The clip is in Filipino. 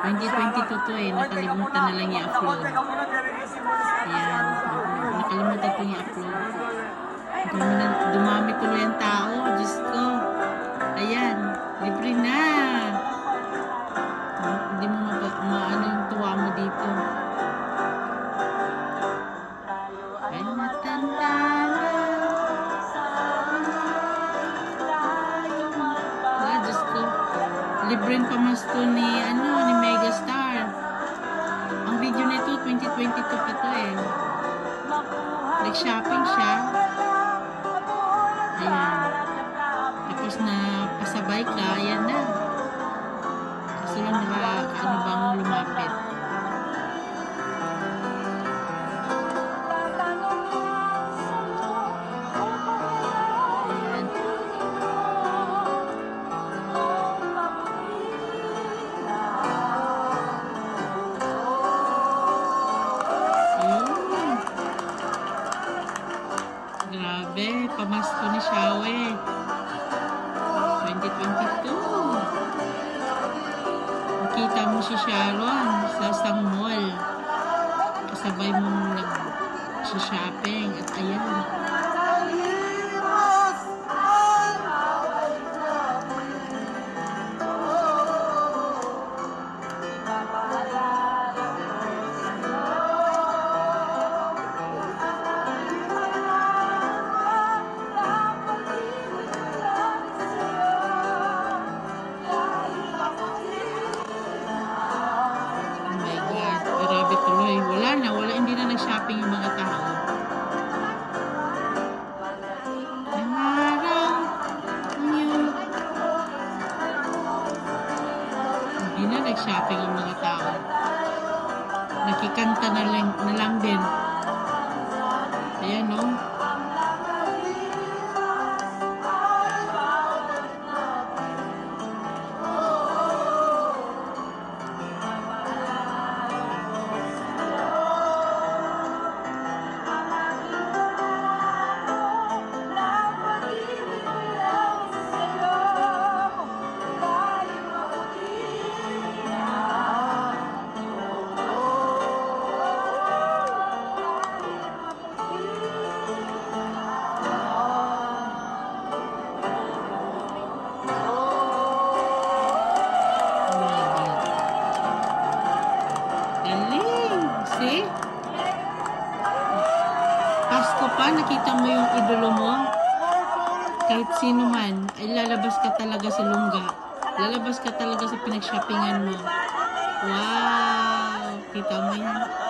2022 to eh. Nakalimutan na lang i-upload. Ayan. Nakalimutan ko i-upload. Dumami tuloy ang tao. Diyos ko. Ayan. Libre na. Hindi mo maano yung tuwa mo dito. Ay, matanda na. Ah, Diyos ko. Libreng pamasko ni Megastar. Ang video nito 2022 pa to eh. Nag-shopping siya. Ayan. Tapos na pasabay ka, ayan na. Kasi lang ano bang lumapit. Ayan. Grabe, pamasko ni Shawe. 2022. Nakita mo si Sharon sa isang mall. Kasabay mong nag-shopping. At ayan. Wala, hindi na nag-shopping yung mga tao. Hindi na nag-shopping yung mga tao. Nakikanta na lang din. Ayan, no? See? Pasko pa, nakita mo yung idolo mo? Kahit sino man, ay lalabas ka talaga sa lungga. Lalabas ka talaga sa pinag-shoppingan mo. Wow! Kita mo yan?